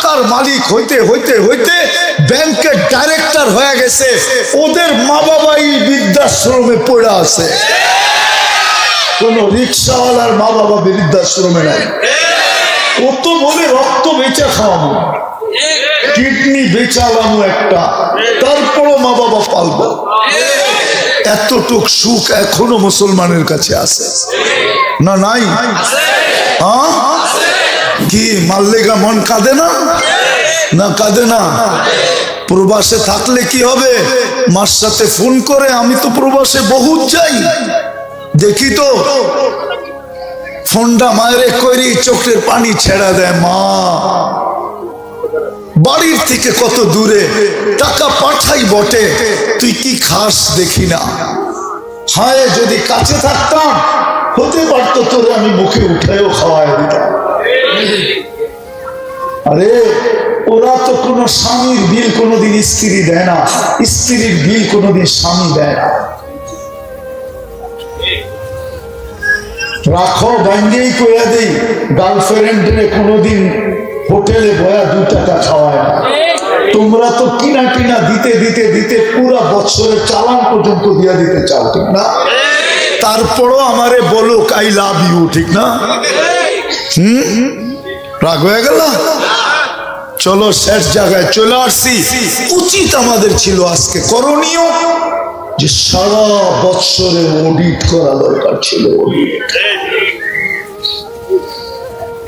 টাকার মালিক হইতে হইতে হইতে ব্যাংকের ডাইরেক্টর হয়ে গেছে, ওদের মা বাবাই বৃদ্ধাশ্রমে পড়ে আছে। কোন রিক্সাওয়ালার মা বাবা বৃদ্ধাশ্রমে নাই। ও তো বলে রক্ত বেচা খাওয়াবো, কিডনি বেচালামো একটা, তারপরও মা বাবা পালবো। এতটুক সুখ এখনো মুসলমানের কাছে আছে না? নাই? কি মাল্লেগা মন কাঁদে না? না কাঁদে না? প্রবাসে থাকলে কি হবে? মার সাথে ফোন করে, আমি তো প্রবাসে বহুত যাই, দেখি তো ফোনটা মায়ের করি, চোখের পানি ছেড়া দেয়। মা বাড়ির থেকে কত দূরে, টাকা পাঠাই বটে, তুই কি খাস দেখি না। হায় যদি কাছে থাকতাম, হতে পারতো তোরে আমি মুখে উঠায়ও খাওয়াই দিতাম। আরে ওরা তো কোন স্বামীর বিল কোনোদিন স্ত্রী দেয় না, স্ত্রীর বিল কোনোদিন স্বামী দেয় না। রাখো ভাঙ্গেই কইয়া দেই, গার্লফ্রেন্ডে কোনোদিন হোটেলে বয়া 2 টাকা খাওয়ায় না। তোমরা তো কিনা কিনা দিতে দিতে দিতে পুরা বছরের চালান পর্যন্ত দিয়া দিতে চাও, ঠিক না? তারপরও আমারে বলো আই লাভ ইউ, ঠিক না? রাগ হয়ে গেল? চলো শেষ জায়গায় চলে আসছি। উচিত আমাদের ছিল আজকে করণীয় যে সারা বছরের অডিট করা দরকার ছিল।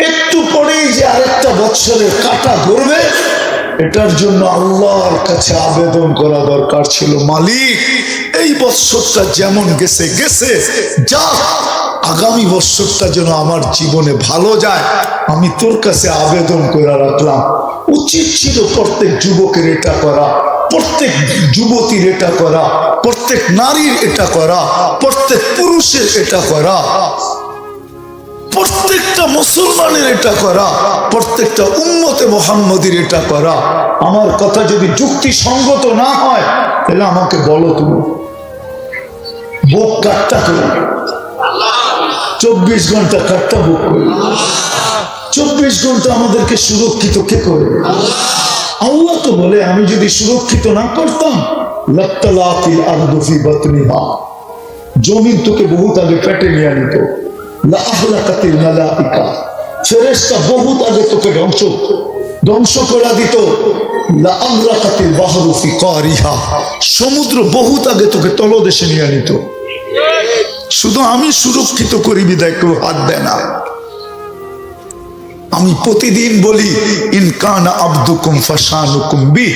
একটু পরেই যে আরেকটা বছরের কাটা ঘুরবে, এটার জন্য আল্লাহর কাছে আবেদন করা দরকার ছিল, মালিক এই বছরটা যেমন গেছে গেছে, যা আগামী বছরটা যেন আমার জীবনে ভালো যায়, আমি তোর কাছে আবেদন করে রাখলাম। উচিত ছিল প্রত্যেক যুবকের এটা করা, প্রত্যেক যুবতীর এটা করা, প্রত্যেক নারীর এটা করা, প্রত্যেক পুরুষের এটা করা, প্রত্যেকটা মুসলমানের এটা করা, প্রত্যেকটা উম্মতে মুহাম্মদীর এটা করা। আমার কথা যদি যুক্তিসঙ্গত না হয়, তাহলে আমাকে বলো তুমি। বুক কাটটা করে 24 ঘন্টা কাটটা বুক করে, 24 ঘন্টা আমাদেরকে সুরক্ষিত কে করে? আল্লাহ তো বলে, আমি যদি সুরক্ষিত না করতাম, লাত্তালাতিল আরদু ফি বাতনিহা, জমিন তোকে বহুত আগে পেটে নিয়ে নিত। লাআহলাকাতিল মালাইকা, ফেরেশতা বহুত আগে তোকে ধ্বংস করে দিত। লাআগরাকাতিল বাহরু ফি কারিহা, সমুদ্র বহুত আগে তোকে তলদেশে নিয়ে নিত। শুধু আমি সুরক্ষিত করি বিদায় কেউ হাত দেয় না। আমি প্রতিদিন বলি, ইনকানা আব্দুকুম ফাশানুকুম বি,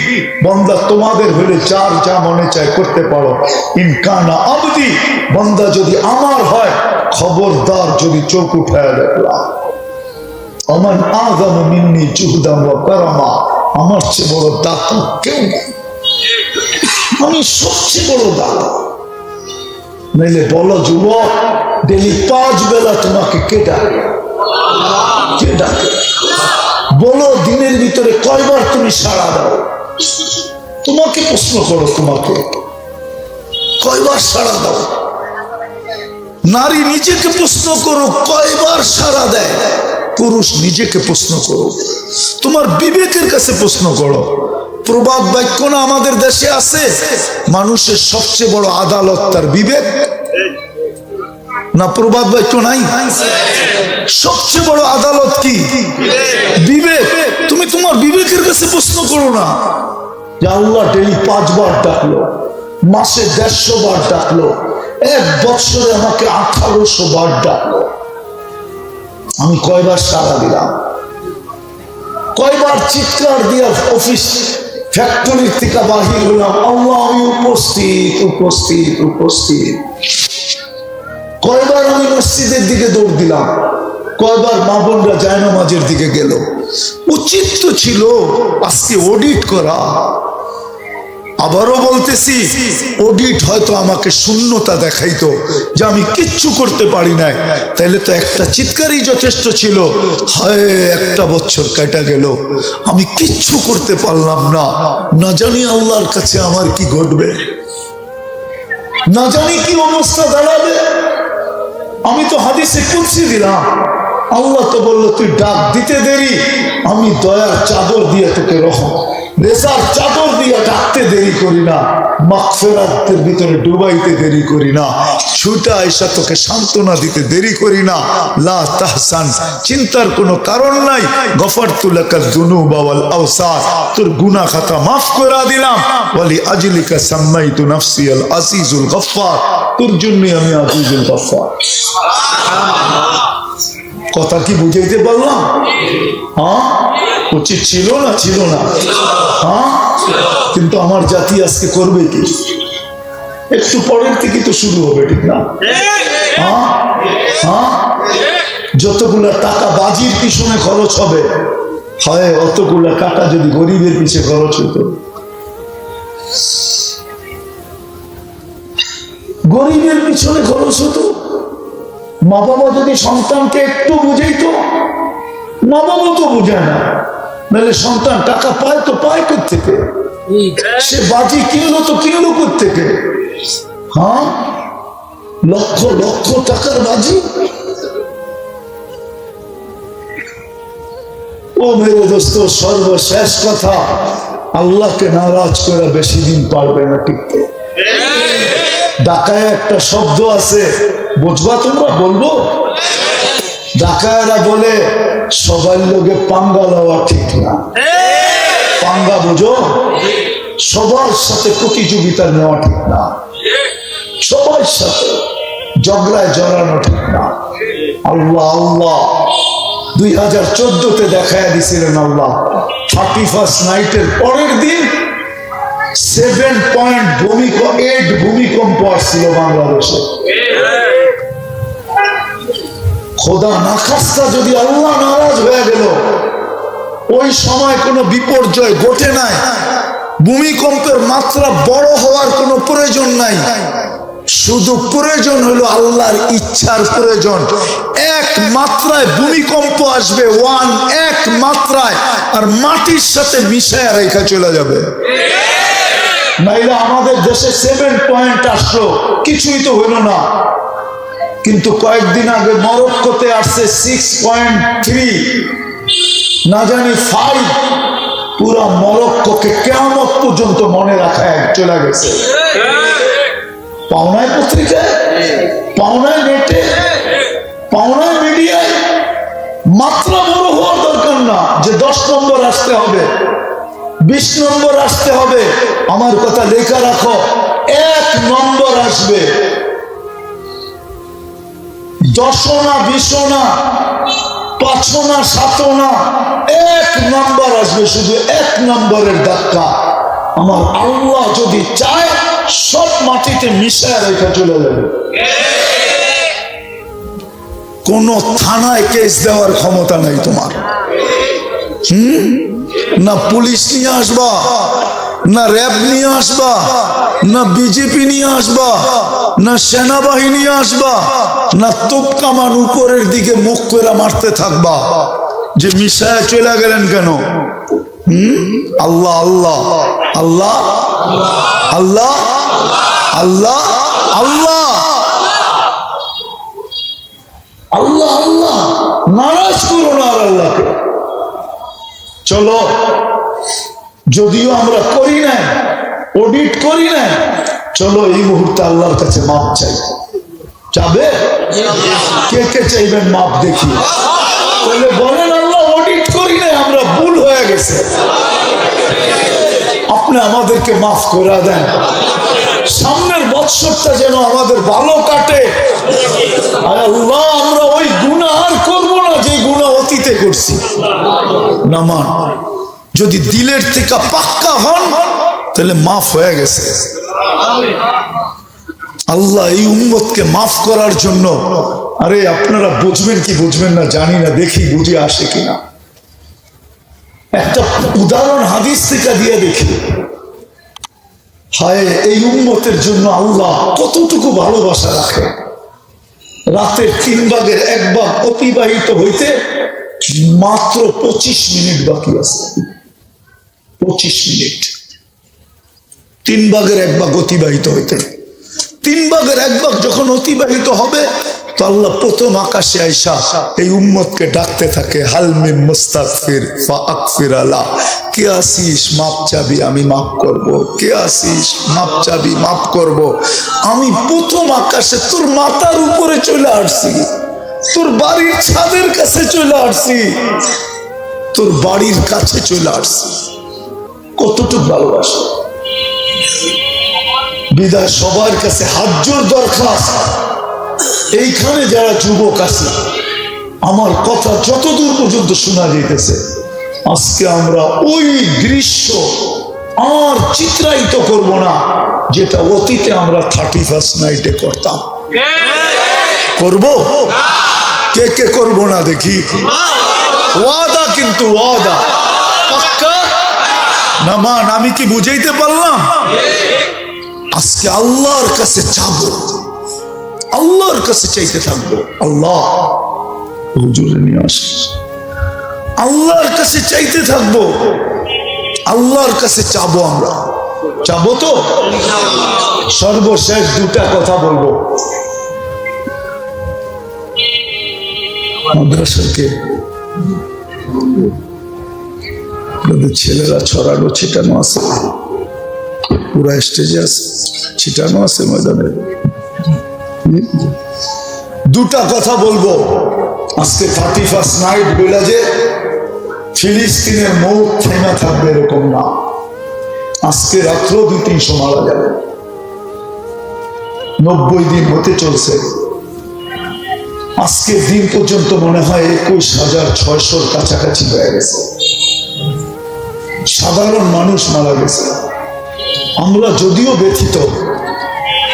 বান্দা তোমাদের হলে যার যা মনে চায় করতে পারো। ইনকানা আবদি, বান্দা যদি আমার হয়, খবরদার যদি চোখ উঠায় দেখলাম। আমার আযামু মিন্নি জুহদান ওয়া কারামা, আমার চেয়ে বড় দাতা কেউ নেই, আমি সবচেয়ে বড় দাতা। নাইলে বলো যুবক, ডেলি 5 বেলা তোমাকে কে ডাকে? কে ডাকে? বলো দিনের ভিতরে কয়বার তুমি সাড়া দাও? তোমাকে প্রশ্ন করো, তোমাকে কয়বার সাড়া দাও? নারী নিজেকে প্রশ্ন করো, কয়বার সাড়া দেয়? পুরুষ নিজেকে প্রশ্ন করো, তোমার বিবেকের কাছে প্রশ্ন করো। প্রবাদ বাক্য না আমাদের দেশে আছে, মানুষের সবচেয়ে বড় আদালত তার বিবেক না? প্রবাদ বাক্য নাই? সবচেয়ে বড় আদালত কি? বিবেক। তুমি তোমার বিবেকের কাছে প্রশ্ন করো না যে আল্লাহ ডেলি 5 বার ডাকলো, মাসে 150 বার ডাকলো, 1 বছরে আমাকে 1800 বার ডাকলো, আমি কয়বার সাড়া দিলাম? কয়বার চিৎকার দিয়া অফিস ফ্যাক্টরির থেকে বাহির হলাম, আল্লাহ আমি উপস্থিত উপস্থিত উপস্থিত। কয়বার আমি মসজিদের দিকে দৌড় দিলাম, কয়বার মা বোনরা জায়নামাজের দিকে গেল। উচিত তো ছিল আজকে অডিট করা। আবারও বলতেছি, অডিট হয়তো আমাকে শূন্যতা দেখাইতো যে আমি কিচ্ছু করতে পারি না, তাইলে তো একটা চিৎকারই যথেষ্ট ছিল। হায়, একটা বছর কেটে গেল, আমি কিচ্ছু করতে পারলাম না, না জানি আল্লাহর কাছে আমার কি ঘটবে, না জানি কি অবস্থা দাঁড়াবে। আমি তো হাদিসে কুদসি দিলাম, আল্লাহ তো বললো তুই ডাক দিতে দেরি, আমি দয়ার চাদর দিয়ে তোকে রহম রেসার চাদর দিয়ে ডাকতে দেরি করি না, মাগফিরাতের ভিতরে ডুবাইতে দেরি করি না, ছুটা এসে তোকে সান্ত্বনা দিতে দেরি করি না। লা তাহসান, চিন্তার কোনো কারণ নাই। গফারতু লাকাল যুনুবা ওয়াল আওসার, তোর গুনাহ খাতা মাফ করে দিলাম। ওয়ালি আজলিকা সাম্মাইতু নাফসি আল আজিজুল গফফার, তোর জন্য আমি আজিজুল গফফার। কথা কি বুঝাইতে পারলাম? হ্যাঁ, উচিত ছিল না? ছিল না? হ্যাঁ, কিন্তু আমার জাতি আজকে করবে কি? একটু পরের থেকে তো শুরু হবে, ঠিক না? হ্যাঁ হ্যাঁ, যতগুলা টাকা বাজির পিছনে খরচ হবে, হয় অতগুলা টাকা যদি গরিবের পিছে খরচ হতো। গরিবের পিছনে খরচ হতো। মা বাবা যদি সন্তানকে একটু বুঝাইতো, মা বাবা তো বুঝায় না, নাহলে সন্তান টাকা পায় তো পায় কোত্থেকে? সে বাজি কিনলো তো কিনলো কোত্থেকে? হ্যাঁ, লক্ষ লক্ষ টাকার বাজি। ও মেরে দোস্ত, সর্বশেষ কথা, আল্লাহকে নারাজ করে বেশি দিন পারবে না টিকতে। ঢাকায় একটা শব্দ আছে, বুঝবা তোমরা? বলবো? ঢাকায়রা বলে সবার লোকে পাঙ্গা দেওয়া ঠিক না। পাঙ্গা বুঝো? সবার সাথে প্রতিযোগিতা নেওয়া ঠিক না, সবার সাথে ঝগড়ায় জড়ানো ঠিক না। আল্লাহ আল্লাহ 2014-তে দেখায় দিছিলেন আল্লাহ, 31st নাইটের পরের দিন 7.8 ভূমিকম্প আসছিল বাংলাদেশে। খোদা না খাস্তা যদি আল্লাহ নারাজ হয়ে গেল, ওই সময় কোনো বিপর্যয় ঘটে নাই, ভূমিকম্পের মাত্রা বড় হওয়ার কোনো প্রয়োজন নাই, শুধু প্রয়োজন হলো আল্লাহর ইচ্ছার প্রয়োজন। এক মাত্রায় ভূমিকম্প আসবে, এক মাত্রায়, আর মাটির সাথে মিশায় রেখা চলে যাবে। নাইলে আমাদের দেশে 7 পয়েন্ট আসলো, কিছুই তো হইল না। কিন্তু কয়েকদিন আগে মরক্কোতে আসছে 6.3, না জানি 5। পুরা মরক্কোকে কিয়ামত পর্যন্ত মনে রাখা চলে গেছে। পাওনায় পত্রিকায়, পাওনায় নেটে, পাওনায় মিডিয়ায়। মাত্রা বড় হওয়ার দরকার না যে 10 নম্বর আসতে হবে, 20 নম্বর আসতে হবে। আমার কথা লেখা রাখো, 1 নম্বর আসবে। 10 না 20 না 5 না 7 না, 1 নম্বর আসবে। শুধু 1 নম্বরের ধাক্কা আমার আল্লাহ যদি চায় সব মাটিতে মিশায় রেখে চলে যাবে। কোন থানায় কেস দেওয়ার ক্ষমতা নাই তোমার। না পুলিশ নিয়ে আসবা, না র্যাব নিয়ে আসবা, না বিজেপি নিয়ে আসবা, না সেনাবাহিনী আসবা, না তোপ কামান উপরের দিকে মুখ করে মারতে থাকবা যে মিশায় চলে গেলেন কেন? আল্লাহ আল্লাহ আল্লাহ আল্লাহ আল্লাহ আল্লাহ আল্লাহ আল্লাহ, নারাজ করো না আর আল্লাহকে। চলো, যদিও আমরা করি না, অডিট করি না, চলো এই মুহূর্তে আল্লাহর কাছে মাপ চাই। চাবে? কে কে চাইবেন মাপ? দেখি তাহলে বলেন, আল্লাহ অডিট করি না, আমরা ভুল হয়ে গেছে, আপনি আমাদেরকে মাফ করে দেন। সামনের বৎসরটা যেন আমাদের ভালো কাটে। আল্লাহ, আমরা ওই গুনাহ আর করবো না যে গুনাহ অতীতে করছি। নামান যদি দিলের থেকে পাক্কা হন তাহলে মাফ হয়ে গেছে। আল্লাহ এই উম্মতকে মাফ করার জন্য, আরে আপনারা বুঝবেন কি বুঝবেন না জানি না, দেখি বুঝে আসে কিনা। একটা উদাহরণ হাদিস থেকে দিয়ে দেখি। হায়, এই উম্মতের জন্য আল্লাহ কতটুকু ভালোবাসা রাখে। রাতের 3 ভাগের 1 ভাগ অতিবাহিত হইতে মাত্র 25 মিনিট বাকি আছে। 25 মিনিট, 3 ভাগের 1 ভাগ অতিবাহিত হইতে। 3 ভাগের 1 ভাগ যখন অতিবাহিত হবে তো আল্লাহ প্রথম আকাশে আইসা এই উম্মতকে ডাকতে থাকে, হাল মিন মুস্তাগফির ফাগফির আলা, কে আসিস মাপ চাবি আমি মাফ করব, কে আসিস মাপ চাবি মাফ করব। আমি প্রথম আকাশে তোর মাথার উপরে চলে আসছি, তোর বাড়ির ছাদের কাছে চলে আসছি, তোর বাড়ির কাছে চলে আসছি। কতটুকু ভালোবাসা! বিদায় সবার কাছে হাত জোর দরখাস্ত, এইখানে যারা যুবক আছে, আমার কথা যতদূর পর্যন্ত শোনা যেতেছে, আজকে আমরা ওই দৃশ্য আর চিত্রায়িত করব না যেটা অতীতে আমরা 31st নাইটে করতাম। করব? কে কে করব না দেখি? ওয়াদা, কিন্তু ওয়াদা পাক্কা না মান? আমি কি বুঝাইতে পারলাম? আজকে আল্লাহর কাছে চাবো, আল্লাহর কাছে চাইতে থাকবো। আল্লাহ হুজুরে নিয়ে আসে, আল্লাহর কাছে চাইতে থাকবো, আল্লাহর কাছে চাবো। আমরা চাবো তো? সর্বশেষ দুটা কথা বলবো। মাদ্রাসাকে আপনাদের ছেলেরা ছড়ানো ছিটানো আছে, পুরা স্টেজে আছে, ছিটানো আছে ময়দানে। দুটা কথা বলবো আজকে 31st নাইট বেলা যে ফিলিস্তিনের মৌত থেমে থাকবে এরকম না। আজকে রাত্র 2-300 মারা যাবে। 90 দিন হতে চলছে, আজকে দিন পর্যন্ত মনে হয় 21,600 কাছাকাছি হয়ে গেছে। সাধারণ মানুষ মারা গেছে। আমরা যদিও ব্যথিত,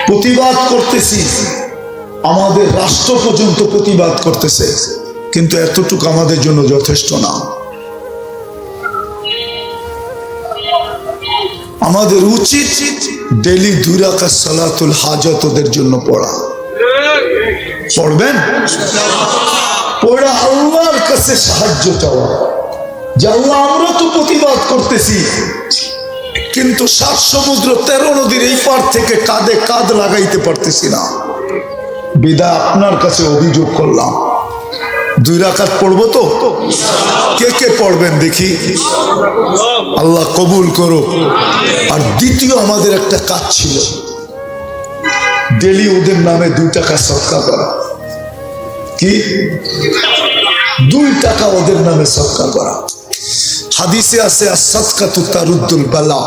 প্রতিবাদ করতেছি, আমাদের রাষ্ট্র পর্যন্ত প্রতিবাদ করতেছে, কিন্তু এতটুকু আমাদের জন্য যথেষ্ট না। আমাদের উচিত ডেলি 2 রাকাত সালাতুল হাজাত ওদের জন্য পড়া। পড়বেন? পড়া আল্লাহর কাছে সাহায্য চাওয়া যে আল্লাহ, আমরা তো প্রতিবাদ করতেছি, কিন্তু 7 সমুদ্র 13 নদীর এই পার থেকে কাঁধে কাঁধ লাগাইতে পারতেছি না। বিদায় আপনার কাছে অভিযোগ করলাম, 2 রাকাত পড়বো তো? কে কে পড়বেন দেখি? আল্লাহ কবুল করো। আর দ্বিতীয় আমাদের একটা কাজ ছিল, ডেলি ওদের নামে 2 টাকা সদকা করা। কি? 2 টাকা ওদের নামে সদকা করা। হাদিসে আছে as-সাদকাতু তারুদ্দুল বালা।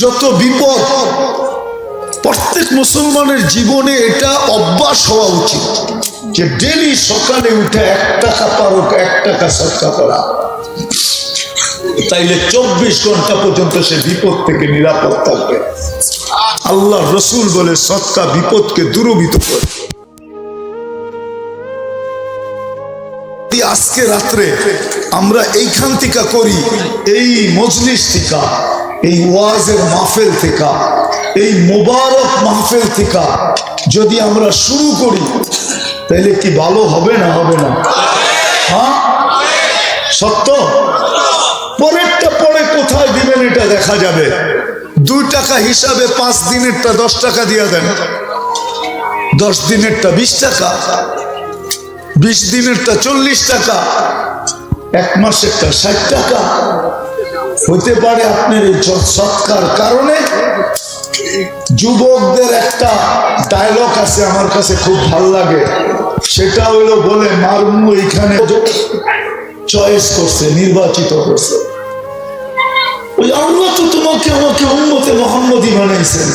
যত বিপদ, প্রত্যেক মুসলমানের জীবনে এটা অভ্যাস হওয়া উচিত যে ডেলি সকালে উঠে 1 টাকা পারো 1 টাকা সদকা করা। তাইলে 24 ঘন্টা পর্যন্ত সে বিপদ থেকে নিরাপদ থাকবে। আল্লাহ রসুল বলে সদকা বিপদকে দূরীভূত করে। আজকে রাত্রে আমরা এইখান থেকে করি, এই মজলিস থেকে, এই ওয়াজের মাহফিল থেকে, এই মোবারক মাহফিল থেকে যদি আমরা শুরু করি, তাহলে কি ভালো হবে না? হবে না? হ্যাঁ, সত্য। পরেরটা পরে কোথায় দিবেন এটা দেখা যাবে। 2 টাকা হিসাবে 5 দিনেরটা 10 টাকা দিয়ে দেন, 10 দিনেরটা 20 টাকা, 20 দিনেরটা 40 টাকা, 1 মাসেরটা 60 টাকা। হতে পারে আপনার এই সৎকার কারণে। যুবকদের একটা ডায়লগ আছে আমার কাছে খুব ভালো লাগে, সেটা হলো বলে মারমু এইখানে চয়েস করছে, নির্বাচিত করছে। ওই আল্লাহ তো তোমাকে আমাকে উম্মতে মুহাম্মদী বানাইছেন।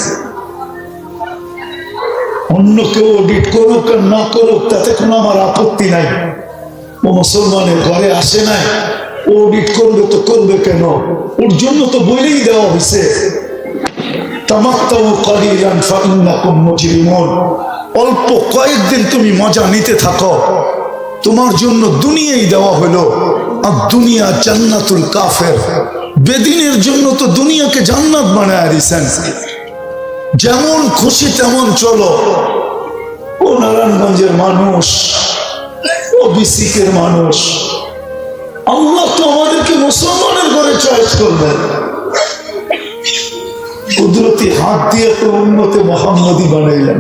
অন্য কেউ অডিট করুক আর না করুক তাতে কোনো আমার আপত্তি নাই। ও মুসলমানের ঘরে আসে নাই, ও অডিট করবে তো করবে কেন? ওর জন্য তো বলেই দেওয়া হয়েছে, তামাত্তাউ কালিলান ফাইন্নাকুম মুজরিমুন। অল্প কয়েকদিন তুমি মজা নিতে থাকো, তোমার জন্য দুনিয়াই দেওয়া হলো। আর দুনিয়া জান্নাতুল কাফের। বেদিনের জন্য তো দুনিয়াকে জান্নাত বানায় দিয়েছেন। যেমন খুশি তেমন চলো। ও নারায়ণগঞ্জের মানুষ, ও বিসিকের মানুষ, আল্লাহ তো আমাদেরকে মুসলমানের ঘরে চয়েস করবেন। কুদরতি হাত দিয়ে তো উম্মতে মুহাম্মদী বানাইলেন।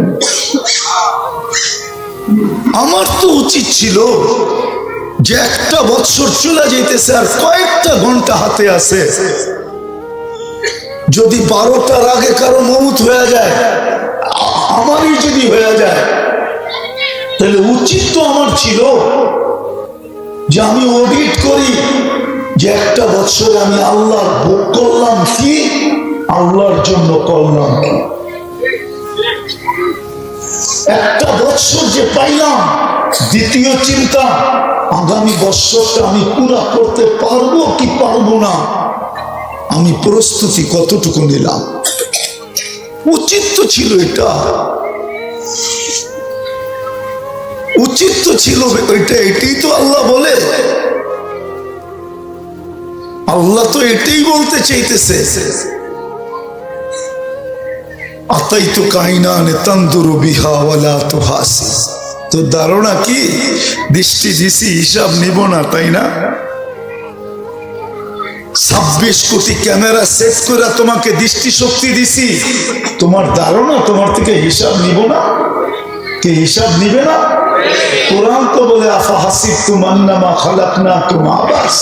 আমার তো উচিত ছিল যে একটা বছর চলে যেতেছে আর কয়েকটা ঘন্টা হাতে আছে, যদি 12টার আগে কারো মউত হয়ে যায়, আমারই যদি হয়ে যায়, তাহলে উচিত তো আমার ছিল যে আমি অডিট করি যে একটা বছর আমি আল্লাহর ভোগ করলাম কি, আল্লাহর জন্য করলাম কি। একটা বছর যে পাইলাম, দ্বিতীয় চিন্তা আগামী বছরটা আমি পুরা করতে পারবো কি পারবো না, আমি প্রস্তুতি কতটুকু নিলাম। উচিত তো ছিল এটা, উচিত তো ছিল এটা। এটাই তো আল্লাহ বলে, আল্লাহ তো এটাই বলতে চাইতেছে, আতাইতু কাইনানে তানদুরু বিহা ওয়ালা তুহাসি। তো ধারণা কি দৃষ্টি দিছি হিসাব নিব না, তাই না? 26 কোটি ক্যামেরা সেট করে তোমাকে দৃষ্টি শক্তি দিছি, তোমার ধারণা তোমার থেকে হিসাব নিব না? কে হিসাব নিবে না? কোরআন তো বলে আফা হাসিবতুম আন্নামা খালাকনাকুম আবাস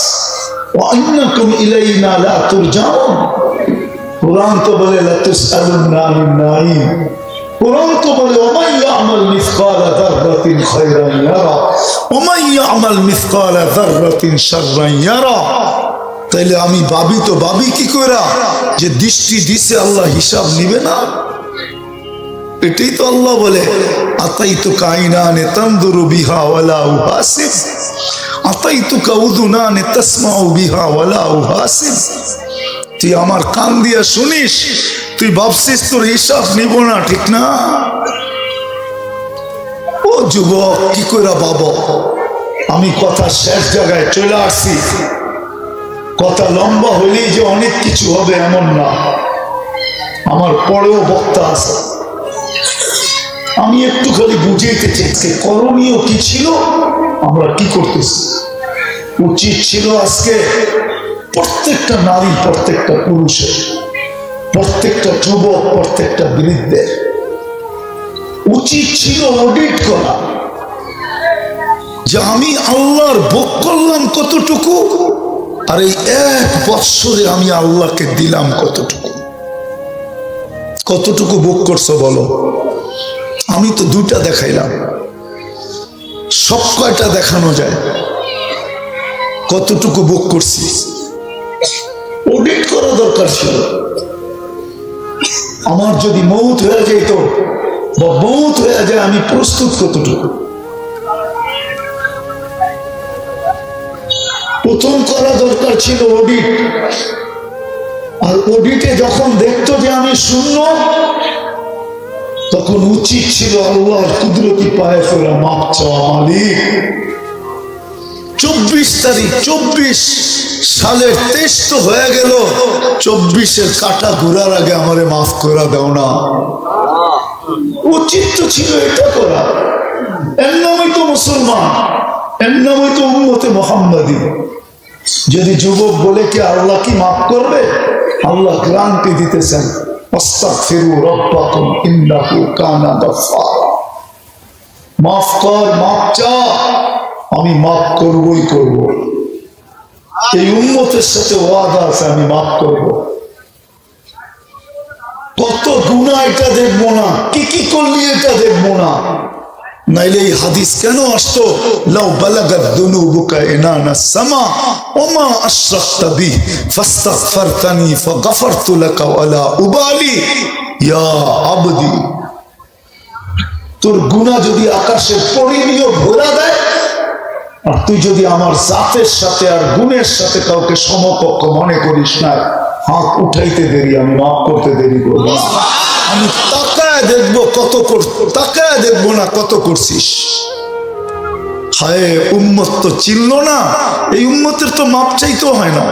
ওয়া আন্নাকুম ইলাইনা লা তুরজাউন। কোরআন তো বলে লা তুসআলুনা আনিন নাঈম। কোরআন তো বলে ওমান ইয়ামাল মিসকালা যাররাতিন খায়রান ইয়ারা ওমান ইয়ামাল মিসকালা যাররাতিন শাররান ইয়ারা। তাইলে আমি ভাবি তো ভাবি কি কইরা যে দৃষ্টি দিছে আল্লাহ হিসাব নিবে না? এটাই তো আল্লাহ বলে আতাইতু কাইনানে তানদুরু বিহা ওয়ালা উহাসিব আতাইতু কাউদুনানে তাসমাউ বিহা ওয়ালা উহাসিব। তুই আমার কান দিয়া শুনিস, তুই ভাবছিস তোর হিসাব নিব না, ঠিক না? ও যুবক, কি কইরা বাবা, আমি কথা শেষ জায়গায় চলে আসছি। কথা লম্বা হইলেই যে অনেক কিছু হবে এমন না, আমার পরেও বক্তা আছে। আমি একটু খালি বুঝাইতে চাইছি করণীয় কি ছিল, আমরা কি করতেছি। উচিত ছিল আজকে প্রত্যেকটা নারী, প্রত্যেকটা পুরুষের, প্রত্যেকটা যুবক, প্রত্যেকটা বৃদ্ধের উচিত ছিল অডিট করা যে আমি আল্লাহর ভোগ করলাম কতটুকু, আর এই 1 বৎসরে আমি আল্লাহকে দিলাম কতটুকু। কতটুকু ভোগ করছো বলো? আমি তো 2টা দেখাইলাম, সব কয়টা দেখানো যায়? কতটুকু ভোগ করছি অডিট করা দরকার ছিল। আমার যদি মউত হয়ে যেত বা মউত হয়ে যায়, আমি প্রস্তুত কতটুকু। প্রথম করা দরকার ছিল অডিট। আর অডিটে যখন দেখতো যে আমি শূন্য, তখন উচিত ছিল আল্লাহর কুদরতি পায়ে ফেরা মাপ চাওয়া। মালিক, 24 তারিখ 24 সালের 23 তো হয়ে গেল, 24-এর কাটা ঘোরার আগে আমারে মাফ করে দাও না। উচিত তো ছিল এটা করা। এর নামই তো মুসলমান, এর নামই তো উম্মতে মুহাম্মাদি। যদি যুবক বলে কি আল্লাহ কি মাফ করবে, আল্লাহ গ্যারান্টি দিতেছেন আস্তাগফিরু রাব্বাকুম ইন্নাহু কানা গাফফারা। মাফ কর, মাফ চা, আমি মাফ করবই করব। এই উম্মতের সাথে ওয়াদা আছে, আমি মাফ করব। কত গুনাহ এটা দেখবো না, কি কি করলি এটা দেখবো না। নাইলে এই হাদিস কেন আসতো? লাউ বালাগাত দুনুবুকা ইনানা সামা ওমা আশরাকতা বি ফাস্তাগফারতানি ফাগফারতু লাকা ওয়ালা উবালি ইয়া আবদি। তোর গুনাহ যদি আকাশের পরিধিও ভরা দেয়, আর তুই যদি আমার জাতের সাথে আর গুণের সাথে কাউকে সমকক্ষ মনে করিস না, হাত উঠাইতে দেরি, আমি মাফ করতে দেরি করবো না। আমি তাকায় দেখবো কত তাকায় দেখবো না কত করছিস। হায়, উম্মত তো চিনল না, এই উম্মতের তো মাপ চাইতেও হয় না।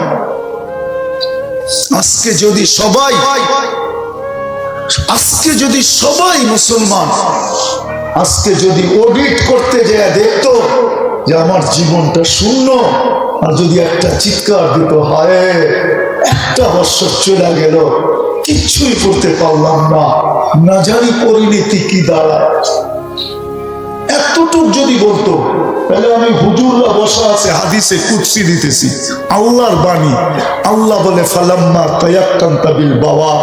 আজকে যদি সবাই মুসলমান আজকে যদি অডিট করতে যায় দেখতো যে আমার জীবনটা শূন্য, আর যদি একটা চিৎকার দিত, হায় একটা বছর চলে গেল, কিচ্ছুই করতে পারলাম না, না জানি পরিণতি কি দাঁড়ায়। এত এতটুক যদি বলতো, তাহলে আমি হুজুররা বসা আছে হাদিসে কুদসি দিতেছি, আল্লাহর বাণী। আল্লাহ বলে ফালাম্মা তায়াক্কানতা বিল বাওয়া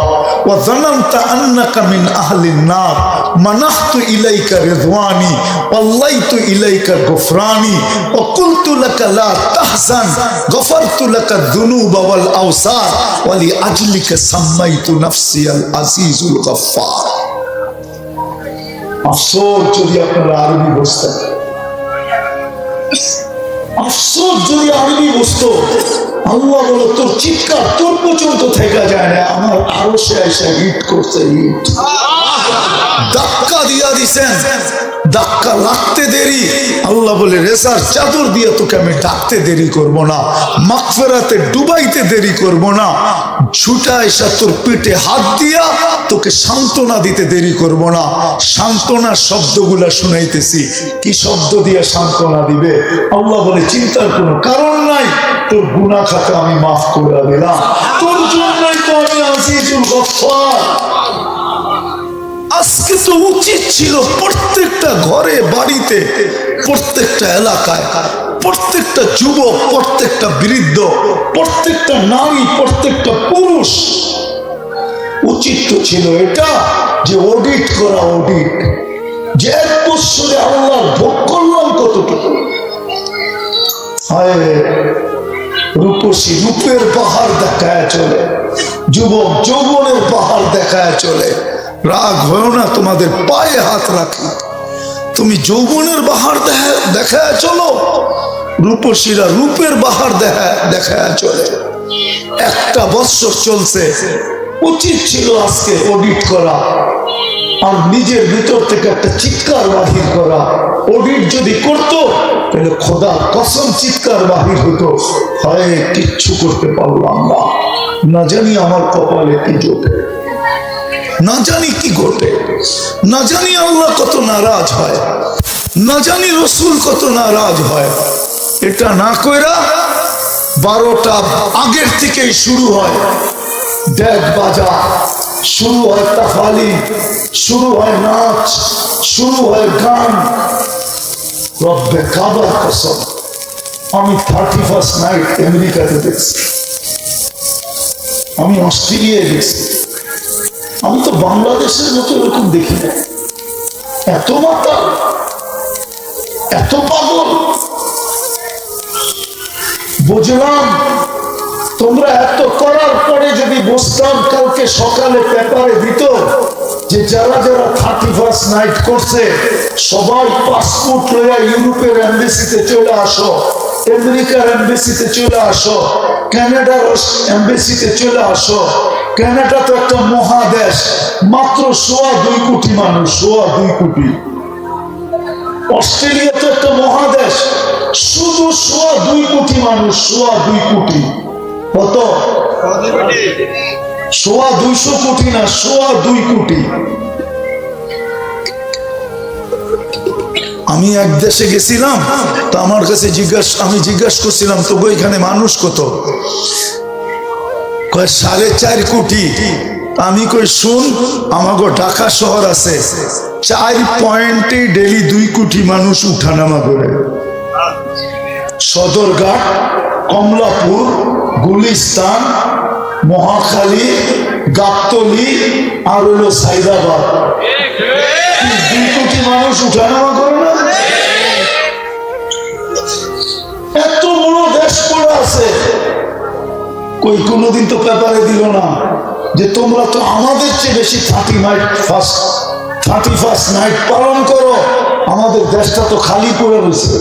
ওয়া যানানতা আন্নাকা মিন আহলিন নার মানাহতু ইলাইকা রিদওয়ানি ওয়াল্লাইতু ইলাইকা গুফরানি ওয়া কুলতু লাকা লা তাহজান গফারতু লাকা যুনুবা ওয়াল আওসার ওয়া লিআজলিকা সাম্মাইতু নাফসি আল আজিজুল গফফার। আফসোস যদি আপনারা আরবি বুঝতেন, আফসোস যদি আরবি বুঝতো। আল্লাহ বলো তোর চিৎকার তোর পর্যন্ত থেকে যায় না, আমার আরো সে এসে হিট করছে, হিট ধাক্কা দিয়া দিছেন, ধাক্কা লাগতে দেরি। আল্লাহ বলে রেসার চাদর দিয়ে তোকে আমি ডাকতে দেরি করব না, মাগফিরাতে ডুবাইতে দেরি করব না, ছুটা এসে তোর পেটে হাত দিয়া তোকে সান্ত্বনা দিতে দেরি করব না। সান্ত্বনার শব্দগুলা শুনাইতেছি, কি শব্দ দিয়ে সান্ত্বনা দিবে? আল্লাহ বলে চিন্তার কোনো কারণ নাই, তোর গুনাহ খাতা আমি মাফ করে দিলাম, তোর জন্যই তো আমি আজিজুল গফফার। আজকে তো উচিত ছিল প্রত্যেকটা ঘরে বাড়িতে, প্রত্যেকটা এলাকায়, প্রত্যেকটা যুবক, প্রত্যেকটা বৃদ্ধ, প্রত্যেকটা নারী, প্রত্যেকটা পুরুষ উচিত তো ছিল এটা যে অডিট করা, অডিট যে এক বছরে আল্লাহর ভোগ করলাম কতটুকু। রূপসী রূপের পাহাড় দেখায় চলে, যুবক যৌবনের পাহাড় দেখায় চলে। রাগ হয় না, তোমাদের পায়ে হাত রাখি, তুমি যৌবনের বাহার দেখায় চলো, রূপসীরা রূপের বাহার দেখায় চলে। একটা বছর চলছে, উচিত ছিল আজকে অডিট করা আর নিজের ভিতর থেকে একটা চিৎকার বাহির করা। অডিট যদি করতো তাহলে খোদা কসম চিৎকার বাহির হতো, হয় কিচ্ছু করতে পারলাম না, না জানি আমার কপালে কি জোটে, না জানি কি ঘটে, না জানি আল্লাহ কত নারাজ হয়, না জানি রসুল কত নারাজ হয়। এটা না কইরা 12টা আগের থেকেই শুরু হয় ডেক বাজা, শুরু হয় তাফালি, শুরু হয় নাচ, শুরু হয় গান। রব্বে কাবার কসম, আমি 31st নাইট আমেরিকাতে দেখছি, আমি অস্ট্রেলিয়ায় দেখছি, আমি তো বাংলাদেশের মতো এরকম দেখি না। এত মাতা, এত পাগল। বুঝলাম তোমরা এত করার পরে যদি বুঝতাম, কালকে সকালে পেপারে দিত যে যারা যারা 31st নাইট করছে সবাই পাসপোর্ট লইয়া ইউরোপের এমবেসিতে চলে আসো, আমেরিকার এমবেসিতে চলে আসো, কানাডার এমবেসিতে চলে আসো। কানাডা তো একটা মহাদেশ, মাত্র 2.25 কোটি মানুষ, 2.25 কোটি। অস্ট্রেলিয়া তো একটা মহাদেশ, শুধু 2.25 কোটি মানুষ, 2.25 কোটি। কত? 2.25 কোটি না, 2.25 কোটি। আমি এক দেশে গেছিলাম, তো আমার কাছে আমি জিজ্ঞাসা করছিলাম তো এখানে মানুষ কত? কয় 4.5 কোটি। আমি কই শুন, আমাগো ঢাকা শহর আছে 4 পয়েন্টে ডেলি 2 কোটি মানুষ উঠানামা করে। সদরঘাট, কমলাপুর, গুলিস্তান, মহাখালী, গাবতলী আর হলো সাইদাবাদ, 2 কোটি মানুষ উঠানামা করে না? এত বড় দেশ পড়ে আছে, কই কোনোদিন তো পেপারে দিল না যে তোমরা তো আমাদের চেয়ে বেশি 31st নাইট পালন করো, আমাদের দেশটা তো খালি পড়ে রয়েছে।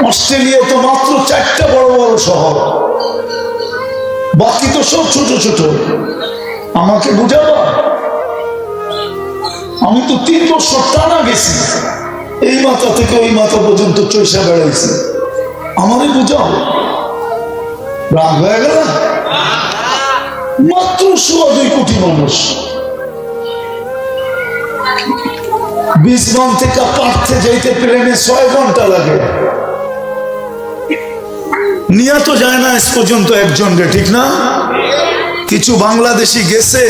অস্ট্রেলিয়া তো মাত্র 4টা বড় বড় শহর, বাকি তো সব ছোট ছোট। আমাকে বুঝাবা? আমি তো 3 বছর টানা গেছি, এই মাথা থেকে ওই মাথা পর্যন্ত চৈষা বেড়াইছি, আমারে বুঝাও। রাগ হয়ে গেল? মাত্র 2.25 কোটি মানুষ। বিসবন থেকে পার্থে যাইতে প্লেনে 6 ঘন্টা লাগে, নিয়ে তো যায় না আজ পর্যন্ত একজনকে, ঠিক না? কিছু বাংলাদেশি গেছে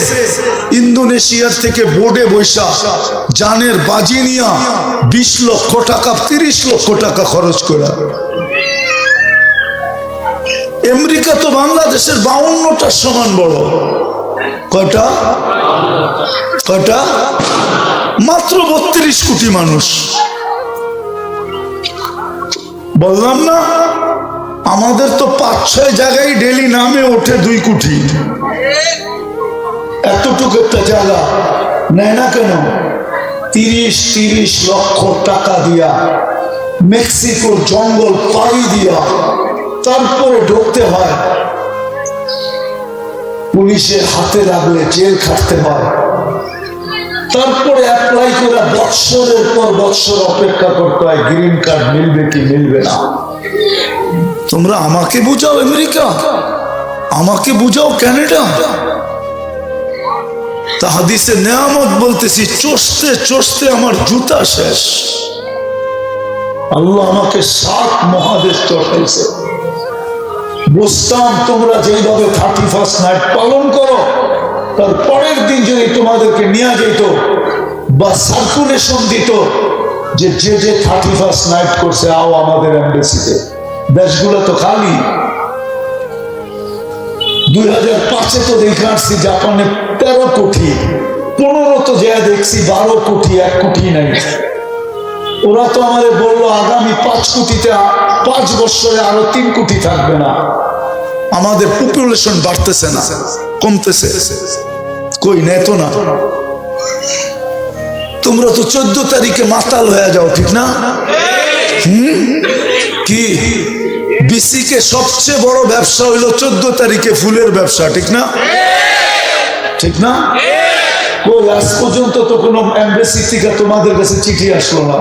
ইন্দোনেশিয়ার থেকে বোর্ডে বৈশা জানের বাজি নিয়া 20 লক্ষ টাকা 30 লক্ষ টাকা খরচ করে। আমেরিকা তো বাংলাদেশের 52টার সমান বড়। কয়টা? মাত্র 32 কোটি মানুষ। বললাম না, আমাদের তো 5-6 জায়গায় ডেলি নামে ওঠে 2 কোটি। এতটুকু একটা জায়গা নেয় না কেন? 30 লক্ষ টাকা দিয়া মেক্সিকোর জঙ্গল পাড়ি দিয়া তারপরে ঢুকতে হয়। পুলিশের হাতে লাগলে জেল খাটতে হয়। তারপরে অ্যাপ্লাই করে বৎসরের পর বৎসর অপেক্ষা করতে হয় গ্রিন কার্ড মিলবে কি মিলবে না। তোমরা আমাকে বুঝাও আমেরিকা, আমাকে বুঝাও কানাডা। তা হাদিসে নেয়ামত বলতেছি, চষতে চষতে আমার জুতা শেষ। আল্লাহ আমাকে 7 মহাদেশ চটাইছে। বুঝতাম তোমরা যেইভাবে 31st নাইট পালন করো, তার পরের দিন যদি তোমাদেরকে নিয়ে যেত বা সার্কুলেশন দিত যে যে 31st নাইট করছে আও আমাদের এমবেসিতে, দেশগুলো তো খালি। 2005-এ তো দেখে আসছি জাপানে 13 কোটি, 15 তো যা দেখছি 12 কোটি, 1 কোটি নাই। ওরা তো আমাদের বললো আগামী 5 কোটিতে 5 বছরে আরো 3 কোটি থাকবে না। আমাদের পপুলেশন বাড়তেছে না, কমতেছে। কই নেই তো না। তোমরা তো 14 তারিখে মাতাল হয়ে যাও, ঠিক না? কি বিসিকে সবচেয়ে বড় ব্যবসা হইলো 14 তারিখে ফুলের ব্যবসা, ঠিক না? ঠিক না? কই আজ পর্যন্ত তো কোনো এমবেসি থেকে তোমাদের কাছে চিঠি আসলো না।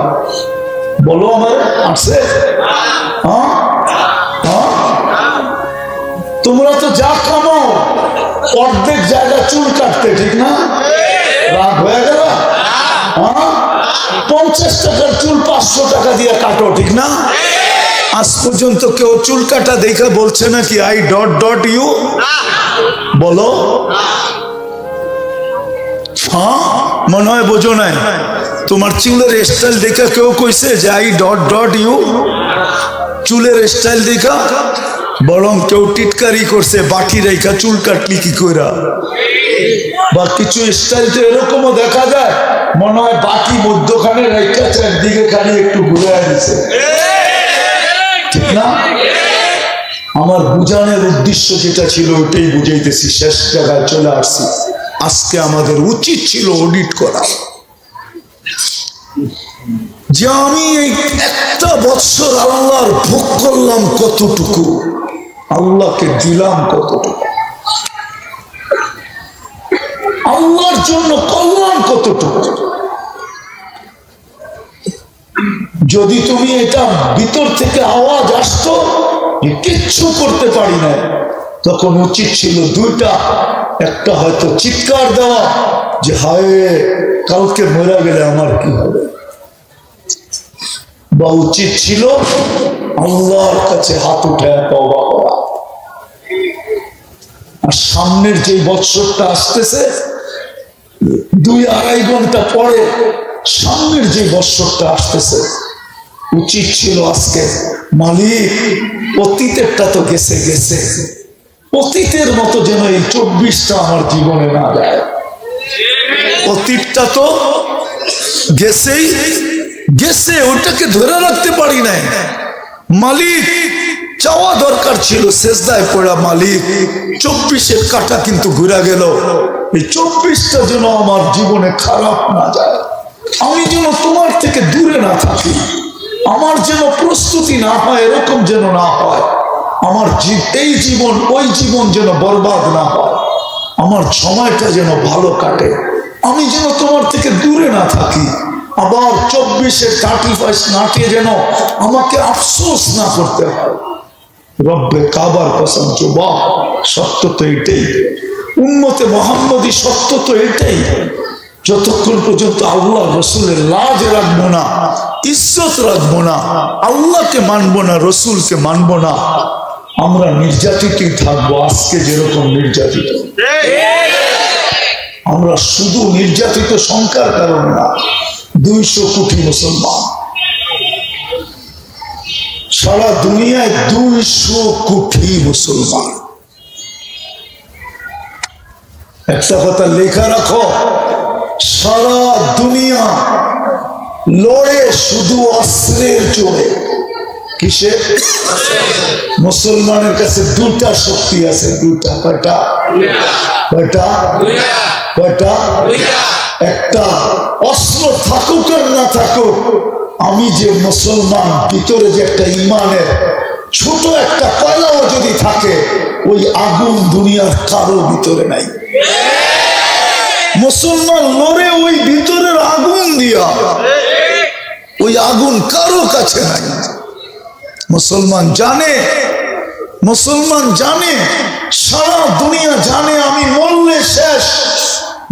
বলো আমার আসছে? তোমরা তো যা কামাও অর্ধেক জায়গা চুল কাটতে, ঠিক না? রাগ হয়ে গেল? 50 টাকার চুল 500 টাকা দিয়ে কাটো, ঠিক না? আজ পর্যন্ত কেউ চুল কাটা দেখা বলছে নাকি আই ডট ইউ? বলো। মনে হয় বোঝো নাই। তোমার চুলের স্টাইল দেখা কেউ কইছে যে আই ডট ইউ? চুলের স্টাইল দেখা? বরং কেউ টিটকারি করছে বাকি রেখা চুল কাটলি কি কইরা। বা কিছু স্টাইল তো এরকমও দেখা যায়, মনে হয় বাকি মধ্যখানে রেখা একদিকে খালি একটু ঘুরে দিছে, ঠিক না? আমার বুঝানোর উদ্দেশ্য যেটা ছিল ওটাই বুঝাইতেছি, শেষ জায়গায় চলে আসছি। আজকে আমাদের উচিত ছিল অডিট করা, যে আমি এই 1 বছর আল্লাহর ভোগ করলাম কতটুকু, আল্লাহকে দিলাম কতটুকু, আল্লাহর জন্য করলাম কতটুকু। যদি তুমি এটা ভিতর থেকে আওয়াজ আসতো যে কিচ্ছু করতে পারি না, তখন উচিত ছিল 2টা। একটা হয়তো চিৎকার দেওয়া যে হায় কালকে মরে গেলে আমার কি হবে, বা উচিত ছিল আল্লাহর কাছে হাত উঠে তওবা করা। আর সামনের যে বৎসরটা আসতেছে 2-2.5 ঘন্টা পরে সামনের যে বৎসরটা আসতেছে, উচিত ছিল আজকে মালিক অতীতেরটা তো গেছে গেছে, অতীতের মতো যেন এই 24টা আমার জীবনে না যায়। অতীতটা তো গেছেই গেছে, ওটাকে ধরে রাখতে পারি নাই। মালিক চাওয়া দরকার ছিল সেজদায় পড়া, মালিক 24-এর কাটা কিন্তু ঘুরে গেল, এই 24টা যেন আমার জীবনে খারাপ না যায়, আমি যেন তোমার থেকে দূরে না থাকি, আমার যেন প্রস্তুতি না হয়, এরকম যেন না হয়, আমার এই জীবন ওই জীবন যেন বরবাদ না হয়, আমার সময়টা যেন ভালো কাটে, আমি যেন তোমার থেকে দূরে না থাকি। আবার 24-এর 31 নাটে যেন আমাকে আফসোস না করতে হয়। রব্বে কাবার কসম, যুবক সত্য তো এটাই, উম্মতে মুহাম্মদী সত্য তো এটাই। যতক্ষণ পর্যন্ত আল্লাহ রসুলের লাজ রাখবো না, ইজ্জত রাখবো না, আল্লাহকে মানবো না, রসুলকে মানবো না, আমরা নির্যাতিতই থাকবো, আজকে যেরকম নির্যাতিত। আমরা শুধু নির্যাতিত সংখ্যার কারণে না, 200 কোটি মুসলমান সারা দুনিয়ায়, 200 কোটি মুসলমান। একটা কথা লেখা রাখো, সারা দুনিয়া লড়ে শুধু অস্ত্রের জোরে। কিসে? মুসলমানের কাছে দুটা শক্তি আছে, দুটা। কয়টা? কয়টা? কয়টা? একটা, অস্ত্র থাকুক আর না থাকুক, আমি যে মুসলমান, ভিতরে যে একটা ইমানের ছোট একটা কয়লাও যদি থাকে, ওই আগুন দুনিয়ার কারো ভিতরে নাই। মুসলমান লড়ে ওই ভিতরের আগুন দিয়া, ওই আগুন কারো কাছে নাই। মুসলমান জানে, মুসলমান জানে, সারা দুনিয়া জানে আমি মরলে শেষ,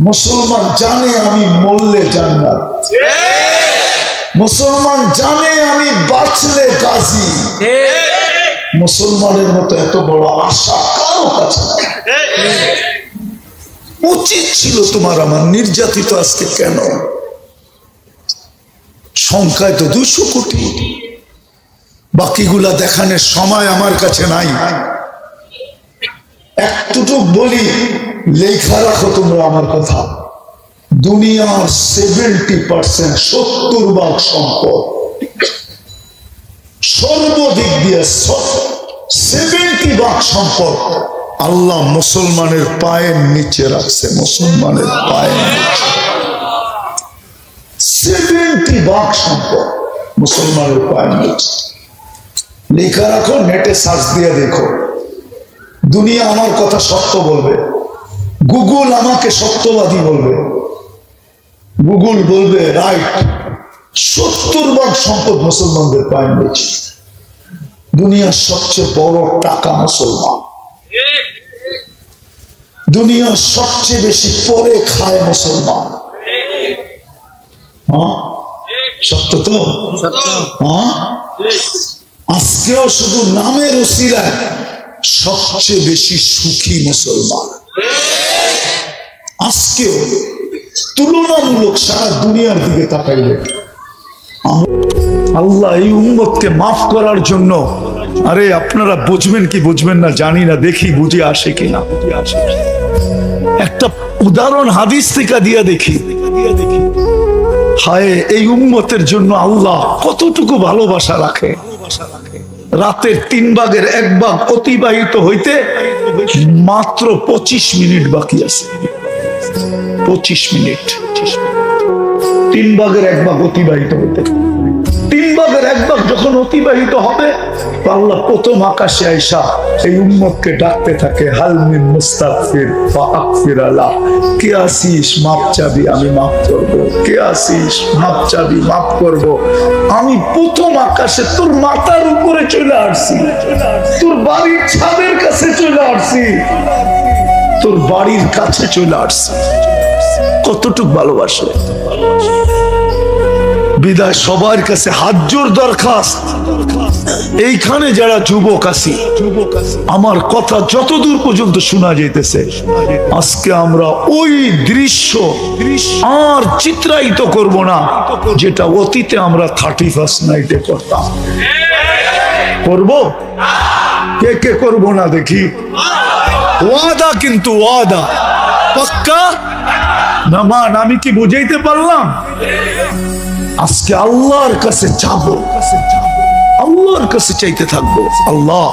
মুসলমান জানে আমি মরলে জান্নাত। মুসলমান জানে আমি বাঁচলে গাজী। মুসলমানের মতো এত বড় আশা কারো কাছে নাই। উচিত ছিল তোমার আমার নির্যাতিত আজকে কেন? সংখ্যায় তো 200 কোটি। বাকিগুলা দেখানোর সময় আমার কাছে নাই। একটুটুক বলি, লেখা রাখো তোমরা আমার কথা। দুনিয়ার 70%, 70% সম্পদ সর্বদিক দিয়ে 70% সম্পদ আল্লাহ মুসলমানের পায়ের নিচে রাখছে। মুসলমানের পায়ের নিচে 70% সম্পদ মুসলমানের পায়ের নিচে। লেখা রাখো, নেটে সার্চ দিয়ে দেখো। দুনিয়া আমার কথা সত্য বলবে, গুগল আমাকে সত্যবাদী বলবে, গুগল বলবে রাইট, 70% সম্পদ মুসলমানদের পায়ের নিচে। দুনিয়ার সবচেয়ে বড় টাকা মুসলমান, দুনিয়ার সবচেয়ে বেশি পরে খায় মুসলমান। হ্যাঁ, সত্য তো? হ্যাঁ, আজকেও শুধু নামের উসিলায় সবচেয়ে বেশি সুখী মুসলমান। আজকেও তুলনামূলক সারা দুনিয়ার দিকে তাকাইলে, আল্লাহ এই উম্মতকে মাফ করার জন্য, আরে আপনারা বুঝবেন কি বুঝবেন না জানি না, দেখি বুঝে আসে কিনা। একটা উদাহরণ হাদিস থেকে দিয়া দেখি। হায়, এই উম্মতের জন্য আল্লাহ কতটুকু ভালোবাসা রাখে। রাতের 3 ভাগের 1 ভাগ অতিবাহিত হইতে মাত্র 25 মিনিট বাকি আছে। 25 মিনিট, 3 ভাগের 1 ভাগ অতিবাহিত হইতে। 3 ভাগের 1 ভাগ যখন অতিবাহিত হবে, আল্লাহ প্রথম আকাশে আইসা এই উম্মতকে ডাকতে থাকে, হাল মিন মুস্তাগফির ফাগফির আলা। কে আসিস মাপ চাবি, আমি মাফ করব। কে আসিস মাপ চাবি, মাফ করব। আমি প্রথম আকাশে তোর মাথার উপরে চলে আসছি, তোর বাড়ির ছাদের কাছে চলে আসছি, তোর বাড়ির কাছে চলে আসছি। কতটুক ভালোবাসে। বিদায় সবার কাছে হাত জোর দরখাস্ত, এইখানে যারা যুবক আছি, আমার কথা যতদূর পর্যন্ত শোনা যাইতেছে, আজকে আমরা ওই দৃশ্য আর চিত্রায়িত করব না যেটা অতীতে আমরা 31st নাইটে করতাম। করব? কে কে করব না দেখি? ওয়াদা, কিন্তু ওয়াদা পাক্কা না মান। আমি কি বুঝাইতে পারলাম? আজকে আল্লাহর কাছে চাবো, আল্লাহর কাছে চাইতে থাকবো। আল্লাহ,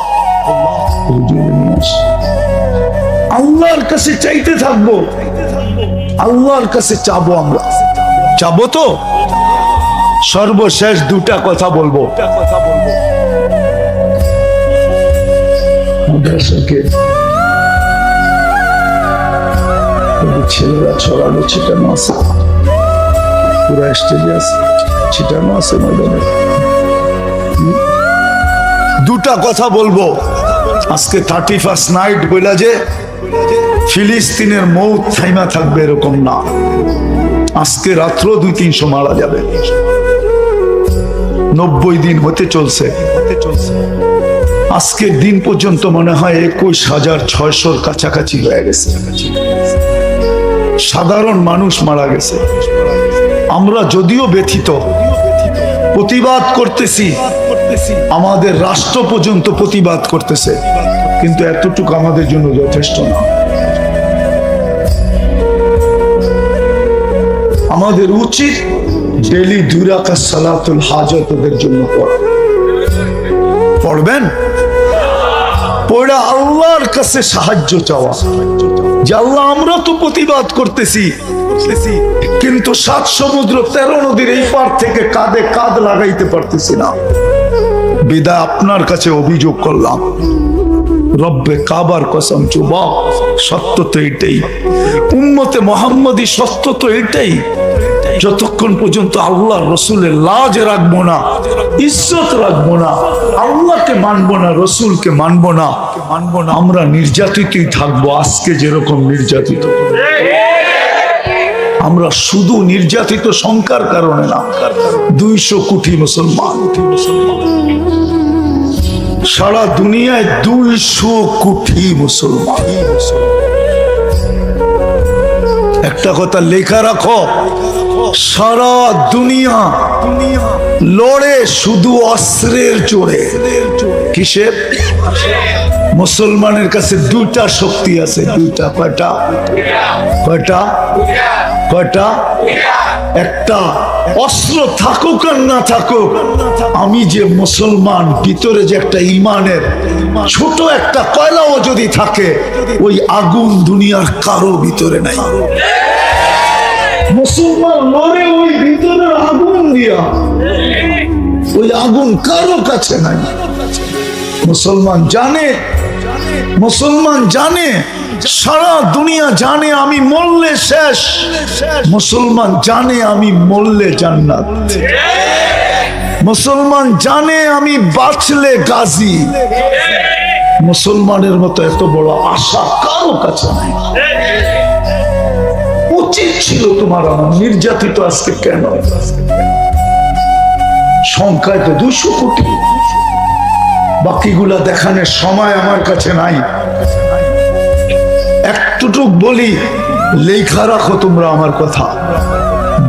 আল্লাহর কাছে চাইতে থাকবো, আল্লাহর কাছে চাবো। আমরা চাবো তো। সর্বশেষ 2টা কথা বলবো। ছেলেরা ছড়ানো ছিটানো আছে, পুরা স্টেজে আছে, ছিটানো আছে ময়দানে। 2টা কথা বলবো আজকে। 31st নাইট বইলা যে ফিলিস্তিনের মৌত থাইমা থাকবে এরকম না। আজকে রাত্র 200-300 মারা যাবে। 90 দিন হতে চলছে। আজকের দিন পর্যন্ত মনে হয় 21,600 কাছাকাছি হয়ে গেছে। সাধারণ মানুষ মারা গেছে। আমরা যদিও ব্যথিত, প্রতিবাদ করতেছি, আমাদের রাষ্ট্র পর্যন্ত প্রতিবাদ করতেছে, কিন্তু এতটুকু আমাদের জন্য যথেষ্ট না। আমাদের উচিত ডেলি 2 রাকাত সালাতুল হাজত ওদের জন্য পড়া। পড়বেন? পড়া আল্লাহর কাছে সাহায্য চাওয়া যে আল্লাহ, আমরা তো প্রতিবাদ করতেছি, কিন্তু 7 সমুদ্র 13 নদীর এই পার থেকে কাঁধে কাঁধ লাগাইতে পারতেছি না। বিদায় আপনার কাছে অভিযোগ করলাম, রব্বে কাবার কসম, যুবক, সত্য তো এটাই, উম্মতে মুহাম্মাদি সত্য তো এটাই। যতক্ষণ পর্যন্ত আল্লাহ রসুলের লাজ রাখবো না, ইজ্জত রাখবো না, আল্লাহকে মানবো না, রসুলকে মানবো না, আমরা নির্যাতিতই থাকবো। আজকে যেরকম নির্যাতিত, আমরা শুধু নির্যাতিত সংখ্যার কারণে না, 200 কোটি মুসলমান, সারা দুনিয়ায় 200 কোটি মুসলমান। একটা কথা লেখা রাখো, সারা দুনিয়া লড়ে শুধু অস্ত্রের জোরে। কিসের? মুসলমানের কাছে 2টা শক্তি আছে, 2টা। কয়টা? কয়টা? কয়টা? একটা, অস্ত্র থাকুক আর না থাকুক, আমি যে মুসলমান, ভিতরে যে একটা ইমানের ছোট একটা কয়লাও যদি থাকে, ওই আগুন দুনিয়ার কারো ভিতরে নাই। মুসলমান লড়ে ওই ভিতরের আগুন দিয়া, ওই আগুন কারো কাছে নাই। মুসলমান জানে, মুসলমান জানে, সারা দুনিয়া জানে আমি মরলে শেষ, মুসলমান জানে আমি মরলে জান্নাত, মুসলমান জানে আমি বাঁচলে গাজী। মুসলমানের মতো এত বড় আশা কারো কাছে নাই। উচিত ছিল তোমার আমার নির্যাতিত আজকে কেন? সংখ্যায় তো 200 কোটি, বাকিগুলা দেখানোর সময় আমার কাছে নাই। একটুটুক বলি, লেখা রাখো তোমরা আমার কথা,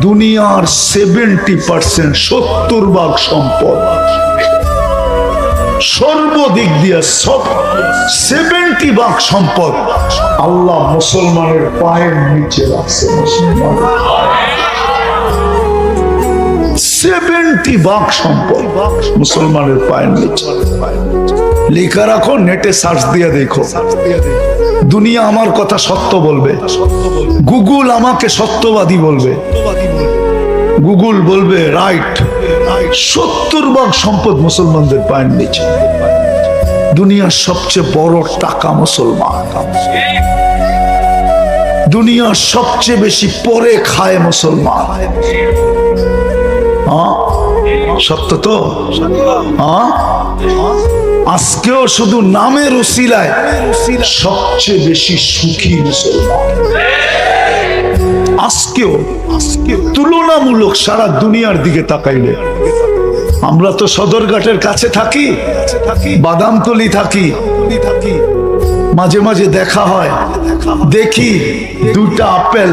দুনিয়ার 70%, 70% সম্পদ সর্বদিক দিয়ে, সব 70% সম্পদ আল্লাহ মুসলমানের পায়ের নিচে রাখছে। 70% সম্পদ মুসলমানের পায়ের নিচে। লেখা রাখো, নেটে সার্চ দিয়ে দেখো, দুনিয়া আমার কথা সত্য বলবে, গুগল আমাকে সত্যবাদী বলবে, গুগল বলবে রাইট। 70% সম্পদ মুসলমানদের পায়ের নিচে। দুনিয়ার সবচেয়ে বড় টাকা মুসলমান, দুনিয়ার সবচেয়ে বেশি পরে খায় মুসলমান। সত্য তো? আজকেও শুধু নামের উসিলায় সবচেয়ে বেশি সুখী মুসলমান। আজকেও তুলনামূলক সারা দুনিয়ার দিকে তাকাইলে, আমরা তো সদরঘাটের কাছে থাকি, বাদামতলি থাকি, মাঝে মাঝে দেখা হয়, দেখি 2টা আপেল,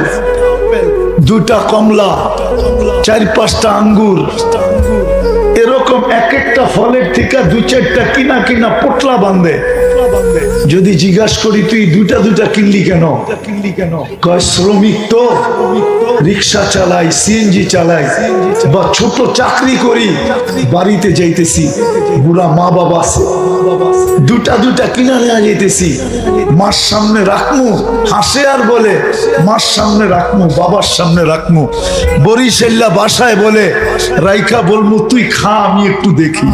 2টা কমলা, 4-5টা আঙ্গুর, এরকম এক একটা ফলের থেকে 2-4টা কিনা পোটলা বাঁধে। যদি জিজ্ঞাসা করি তুই 2টা কিনলি কেন? কয় শ্রমিক তো, রিক্সা চালাই, সিএনজি চালাই, বা ছোট চাকরি করি, বাড়িতে যাইতেছি, বুড়া মা বাবা আছে, 2টা কিনা নিয়ে যাইতেছি, মার সামনে রাখমু, হাসে আর বলে মার সামনে রাখমু, বাবার সামনে রাখমু, বরিশাল্লা বাসায় বলে রাইখা বলমু তুই খা, আমি একটু দেখি।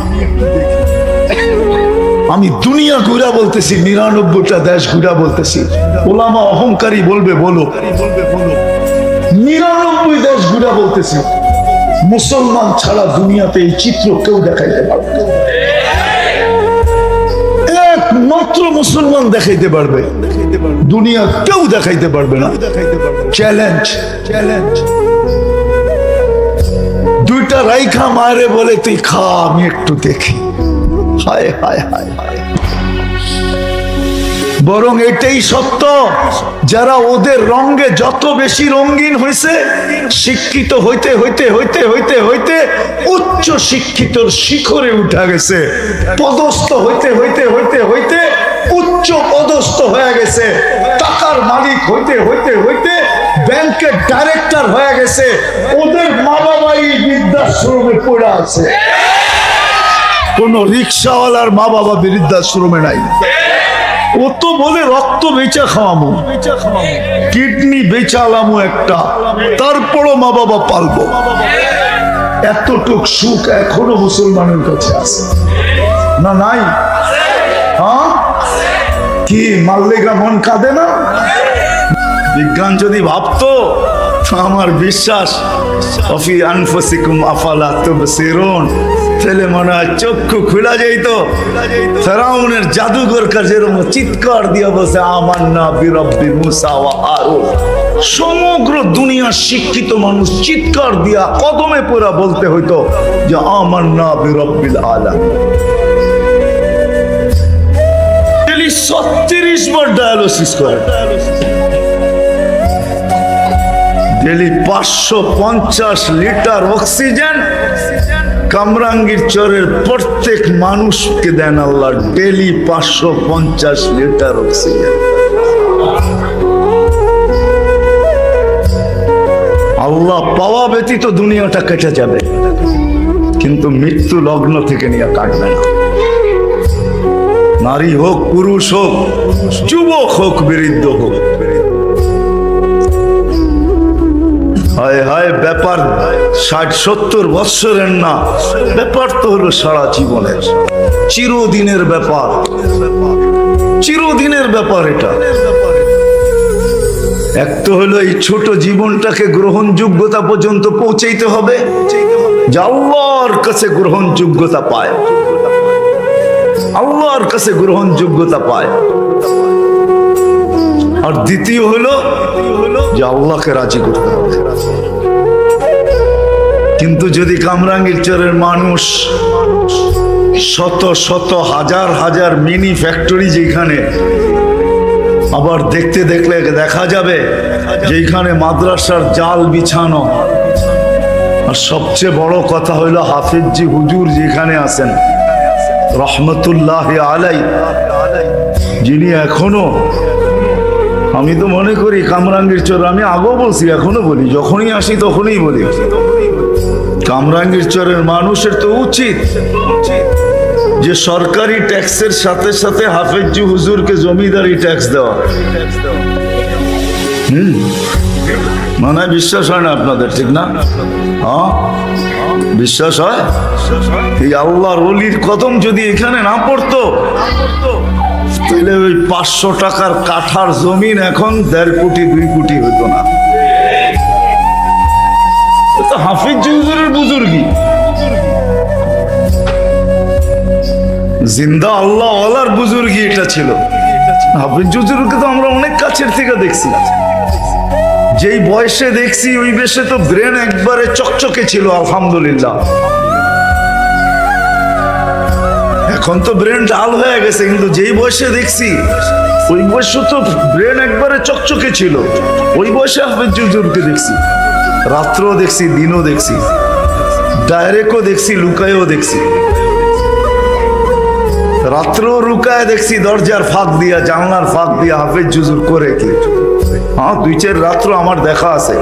আমি দুনিয়া ঘুরা বলতেছি, 99টা দেশ ঘুরা বলতেছি, ওলামা অহংকারী বলবে বলো, 99 দেশ ঘুরা বলতেছি। মুসলমান ছাড়া দুনিয়াতে এই চিত্র কেউ দেখাইতে পারবে, একমাত্র মুসলমান দেখাইতে পারবে, দুনিয়া কেউ দেখাইতে পারবে না। চ্যালেঞ্জ, 2টা রাইখা মারে বলে তুই খা, আমি একটু দেখি। হায় হায় হায় হায়। বরং এটাই সত্য, যারা ওদের রঙে যত বেশি রঙিন হয়েছে, শিক্ষিত হইতে হইতে হইতে হইতে হইতে উচ্চ শিক্ষিতর শিখরে উঠা গেছে, পদস্থ হইতে হইতে হইতে হইতে উচ্চ পদস্থ হয়ে গেছে, টাকার মালিক হইতে হইতে হইতে ব্যাংকের ডাইরেক্টর হয়ে গেছে, ওদের মা বাবাই বৃদ্ধাশ্রমে পড়ে আছে। কোন রিক্সাওয়ালার মা বাবা বৃদ্ধাশ্রমে নাই। ও তো বলে রক্ত বেচা খাওয়ামো, কিডনি বেচালামো একটা, তারপরও মা বাবা পালবো। এতটুক সুখ এখনো মুসলমানের কাছে আছে না? নাই? হ্যাঁ, কি মাল্লিকা মন কাঁদে না? বিজ্ঞান যদি ভাবতো, আমার বিশ্বাস অফি আনফুসিকুম আফালা তুবসিরুন, তাহলে মনে হয় চক্ষু খুলা যাইত। ফেরাউনের জাদুঘরকার যেরকম চিৎকার দিয়ে বসে আমান্না বিরব্বি মুসা ওয়া হারুন, সমগ্র দুনিয়ার শিক্ষিত মানুষ চিৎকার দিয়া কদমে পড়া বলতে হইতো যে আমান্না বিরব্বিল আলামিন। 36 বার ডায়ালিসিস করে, ডেলি 550 লিটার অক্সিজেন কামরাঙ্গীর চরের প্রত্যেক মানুষকে দেন আল্লাহ, ডেলি 550 লিটার অক্সিজেন। আল্লাহ পাওয়া ব্যতীত দুনিয়াটা কেটে যাবে, কিন্তু মৃত্যু লগ্ন থেকে নিয়ে কাটবে না। নারী হোক, পুরুষ হোক, যুবক হোক, বৃদ্ধ হোক, হায় হায়, ব্যাপার 60-70 বৎসরের না, ব্যাপার তো হলো সারা জীবনের, চিরদিনের ব্যাপার, চিরদিনের ব্যাপার। এটা এক তো হলো এই ছোট জীবনটাকে গ্রহণযোগ্যতা পর্যন্ত পৌঁছাইতে হবে, যা আল্লাহর কাছে গ্রহণযোগ্যতা পায়, আল্লাহর কাছে গ্রহণযোগ্যতা পায়। আর দ্বিতীয় হলো যে আল্লাহকে রাজি করতে হবে। কিন্তু যদি কামরাঙ্গীর চরের মানুষ শত শত হাজার হাজার মিনি ফ্যাক্টরি, যেখানে আবার দেখতে দেখলে দেখা যাবে যেখানে মাদ্রাসার জাল বিছানো, আর সবচেয়ে বড় কথা হইল হাফিজজি হুজুর যেখানে আছেন রহমতুল্লাহ আলাই, যিনি এখনো, আমি তো মনে করি কামরাঙ্গীর চর, আমি আগেও বলছি এখনো বলি, যখনই আসি তখনই বলি, কামরাঙ্গীর চরের মানুষের তো উচিত যে সরকারি ট্যাক্সের সাথে সাথে হাফেজি হুজুরকে জমিদারি ট্যাক্স দেওয়া। মানে বিশ্বাস হয় না আপনাদের? ঠিক না? হ্যাঁ, বিশ্বাস হয়? এই আল্লাহর ওলির কদম যদি এখানে না পড়তো, তাহলে ওই 500 টাকার কাঠার জমিন এখন 1.5 কোটি 2 কোটি হতো না। তো হাফিজ হুজুরের বুজুর্গি, জিন্দা আল্লাহ ওয়ালার বুজুর্গি এটা ছিল। হাফিজ হুজুরকে তো আমরা অনেক কাছের থেকে দেখছি, যেই বয়সে দেখছি ওই বয়সে তো ব্রেন একবারে চকচকে ছিল, আলহামদুলিল্লাহ। এখন তো ব্রেন ডাল হয়ে গেছে, কিন্তু যেই বয়সে দেখছি ওই বয়সে তো ব্রেন একবারে চকচকে ছিল। ওই বয়সে হাফিজ হুজুরকে দেখছি, রাত্রও দেখছি, দিনও দেখছি, ডাইরেক্টও দেখছি, লুকায়ও দেখছি। রাত্রেও লুকায় দেখছি, দরজার ফাঁক দিয়া, জানলার ফাঁক দিয়া হাফিজ হুজুর করে কি। হ্যাঁ, 2-4 রাত্র আমার দেখা আছে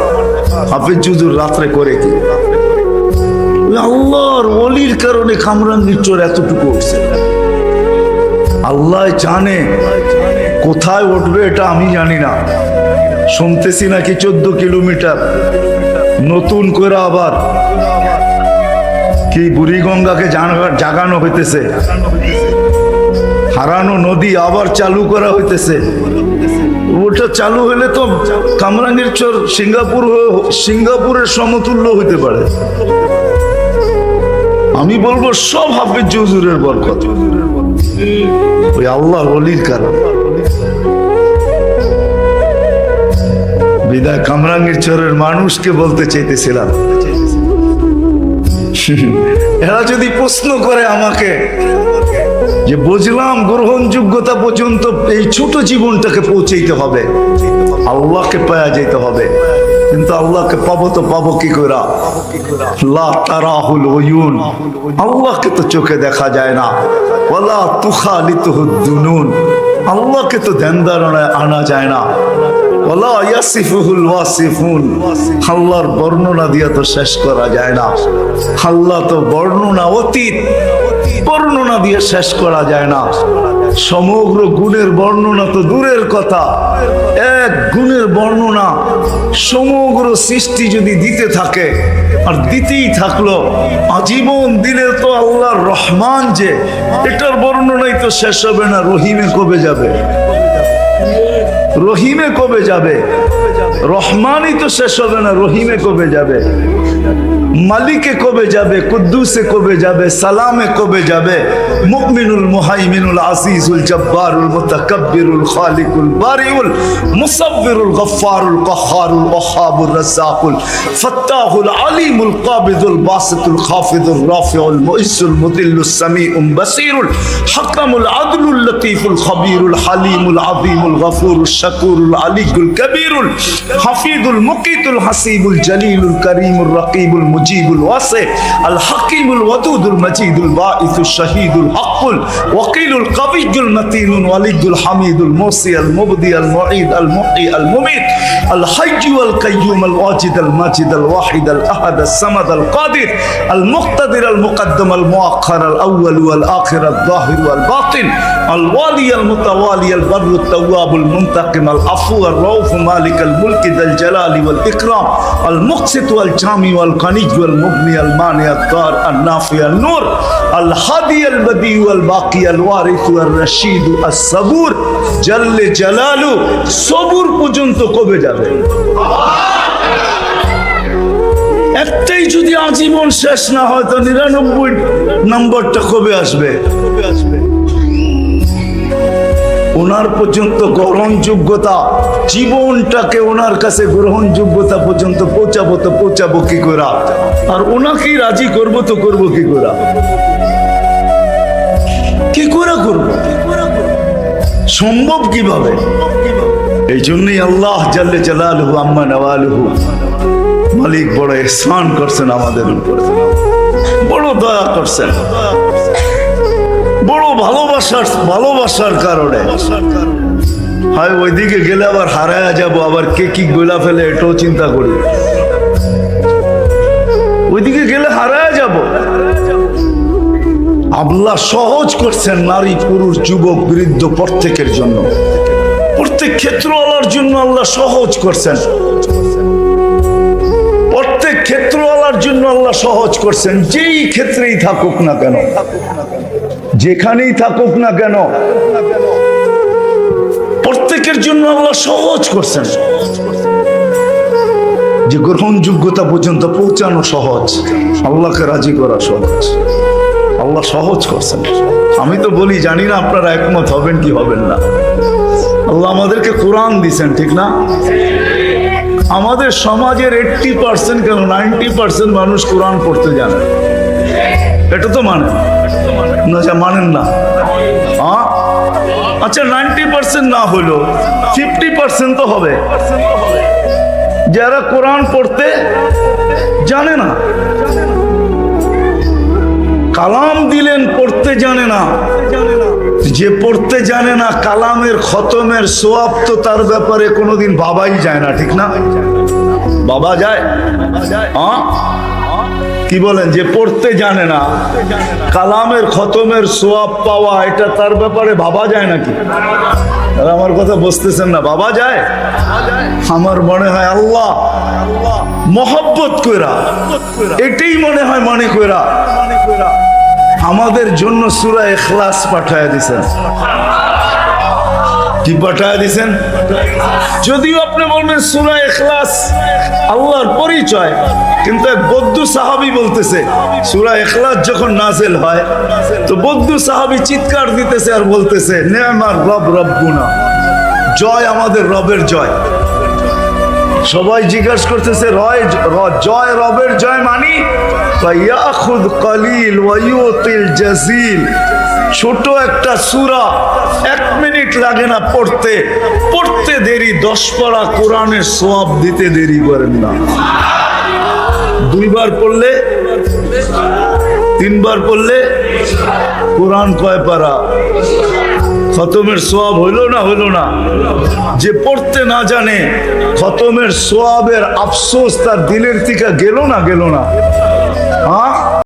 হাফিজ হুজুর রাত্রে করে কি। আল্লাহর ওলির কারণে কামরাঙ্গীর চর এতটুকু উঠছে। আল্লাহ জানে কোথায় উঠবে, এটা আমি জানি না। শুনতেছি নাকি 14 কিলোমিটার নতুন করে আবার কি বুড়িগঙ্গাকে জাগানো হইতেছে, হারানো নদী আবার চালু করা হইতেছে। ওটা চালু হলে তো কামরাঙ্গীর চর সিঙ্গাপুরের সমতুল্য হইতে পারে। আমি বলবো সব হাফিজ হুজুরের বরকত, ওই আল্লাহর ওলির কারণ। বিদায় কামরাঙ্গীর চরের মানুষকে বলতে চাইতেছিলাম, এরা যদি প্রশ্ন করে আমাকে যে বুঝলাম গ্রহণযোগ্যতা পর্যন্ত এই ছোট জীবনটাকে পৌঁছাইতে হবে, আল্লাহকে পাওয়া যেতে হবে। কিন্তু আল্লাহকে পাবো তো পাবো কি করে? লা তারাহুল উয়ুন, আল্লাহকে তো চোখে দেখা যায় না। ওয়ালা তুখালিতুহুদ দুনুন, আল্লাহকে তো ধ্যান ধারণায় আনা যায় না। ওয়ালা ইয়াসিফুহুল ওয়াসিফুন, আল্লাহর বর্ণনা দিয়ে তো শেষ করা যায় না। আল্লাহ তো বর্ণনা অতীত, বর্ণনা দিয়ে শেষ করা যায় না। সমগ্র গুণের বর্ণনা তো দূরের কথা, এক গুণের বর্ণনা সমগ্র সৃষ্টি যদি দিতে থাকে আর দিতেই থাকলো আজীবন দিলে তো আল্লাহর রহমান যে, এটার বর্ণনাই তো শেষ হবে না। রহিমে কবে যাবে? রহিমে কবে যাবে? রহমানই তো শেষ হবে না, রহিমে কবে যাবে? মালিকে কবে যাবে? কুদ্দুসে কবে যাবে? সালামে কবে যাবে? মুমিনুল মুহাইমিনুল আজিজুল জব্বারুল মুতাকাব্বিরুল খালিকুল বারিউল মুসাব্বিরুল গফফারুল কাহ্হারুল ওয়াহ্হাবুর রাজ্জাকুল ফাত্তাহুল আলিমুল কাবিদুল বাসিতুল খাফিদুর রাফিউল মুইসুল মুদিল্লুস সামিউল বাসিরুল হাকামুল আদলুল লতীফুল খবীরুল হালিমুল আযীমুল গফুরুশ শাকুরুল আলিয়ুল কবীরুল হাফিজুল মুকিতুল হাসিবুল জলিলুল করিমুর রকিবুল মুজিবুল ওয়াসি আল হাকিমুল ওয়াদুদুল মজিদুল বাঈসুশ শাহীদুল হকুল ওয়াকিলুল কবিয়ুল মতিনুল ওয়ালিদুল হামিদুল মুসি আল মুবদি আল মুঈদ আল মুহয়ি আল মুমীত আল হাইয়্যু আল কাইয়্যুম আল ওয়াজিদ আল মাজিদ আল ওয়াহিদ আল আহাদ আল সামাদ আল কাদির আল মুক্তাদির আল মুকদ্দম আল মুআখ্খার আল আউয়াল ওয়াল আখির আল যাহির ওয়াল বাতিন আল ওয়ালি আল মুতাওয়ালি আল বররু তাওয়াবুল মুনতাকিম আল আফু আর রাউফ মালিক আল মুলকি যাল জালালি ওয়াল ইকরাম আল মুকসিত ওয়াল জামি ওয়াল গনি ওয়াল মুগনি আল মানি আল দার আল নাফি আল নূর আল হাদি আল বদি ওয়াল বাকি আল ওয়ারিস ওয়াল রশিদ আস সাবুর জাল্লে জালালু। সবুর পর্যন্ত কবে যাবে? একটাই যদি আজীবন শেষ না হয় তো 99 নম্বরটা কবে আসবে? ওনার পর্যন্ত গ্রহণযোগ্যতা, জীবনটাকে ওনার কাছে গ্রহণযোগ্যতা পর্যন্ত পৌঁছাবো তো পৌঁছাবো কি করে? আর ওনাকেই রাজি করবো তো করবো কি করে? কি করে করবো? সম্ভব কিভাবে? এই জন্যই আল্লাহ জাল্লে জালালুহু আম্মা নাওয়ালুহু, মালিক বড় ইহসান করছেন আমাদের উপর, বড় দয়া করছেন, বড় ভালোবাসার কারণে। হয় ওইদিকে গেলে আবার হারায়া যাব, আবার কে কি গোলা ফেলে এটাও চিন্তা করি। ওইদিকে গেলে হারায়া যাব। আল্লাহ সহজ করছেন নারী পুরুষ যুবক বৃদ্ধ প্রত্যেকের জন্য, প্রত্যেক ক্ষেত্রওয়ালার জন্য আল্লাহ সহজ করছেন। প্রত্যেক ক্ষেত্রওয়ালার জন্য আল্লাহ সহজ করছেন, যেই ক্ষেত্রেই থাকুক না কেন, যেখানেই থাকুক না কেন, প্রত্যেকের জন্য আল্লাহ সহজ করছেন। যে গ্রহণযোগ্যতা পর্যন্ত পৌঁছানো সহজ, আল্লাহকে রাজি করা সহজ, আল্লাহ সহজ করছেন। আমি তো বলি, জানি না আপনারা একমত হবেন কি হবেন না। আল্লাহ আমাদেরকে কোরআন দিছেন, ঠিক না? আমাদের সমাজের 80% কেন 90% মানুষ কোরআন পড়তে জানে, এটা তো মানেন না? মানেন না? আচ্ছা 90% না হলো 50% তো হবে যারা কোরআন পড়তে জানে না। কালাম দিলেন, পড়তে জানে না। যে পড়তে জানে না, কালামের খতমের সোয়াব তো তার ব্যাপারে কোনোদিন ভাবাই যায় না, ঠিক না? বাবা যায়? কি বলেন? যে পড়তে জানে না, কালামের খতমের সোয়াব পাওয়া, এটা তার ব্যাপারে ভাবা যায় নাকি? আমার কথা বুঝতেছেন না? বাবা যায়? আমার মনে হয় আল্লাহ মহব্বত কইরা, এটাই মনে হয় মনে কইরা আমাদের জন্য সূরা ইখলাস পাঠায়া দিছেন। কি পাঠায়া দিছেন? যদিও আপনি বলবেন সূরা ইখলাস আল্লাহর পরিচয়, কিন্তু এক বৌদ্ধ সাহাবী বলতেছে সূরা ইখলাস যখন নাযিল হয় তো বৌদ্ধ সাহাবী চিৎকার দিতেছে আর বলতেছে, নি'মার রব রব্বুনা, জয় আমাদের রবের জয়। সবাই জিজ্ঞাসা করতেছে, জয় রবের জয় মানি? ইয়াখুদ কলিল ওয়া ইউতিল জাজিল, ছোট একটা সূরা 1 মিনিট লাগে না পড়তে, পড়তে দেরি 10 পারা কোরআনের সওয়াব দিতে দেরি করেন না। 2 বার পড়লে, 3 বার পড়লে কোরআন কয় পারা? খতমের সওয়াব হইল না হইল না? যে পড়তে না জানে খতমের সওয়াবের আফসোস তার দিলের থেকে গেল না গেল না? হ্যাঁ,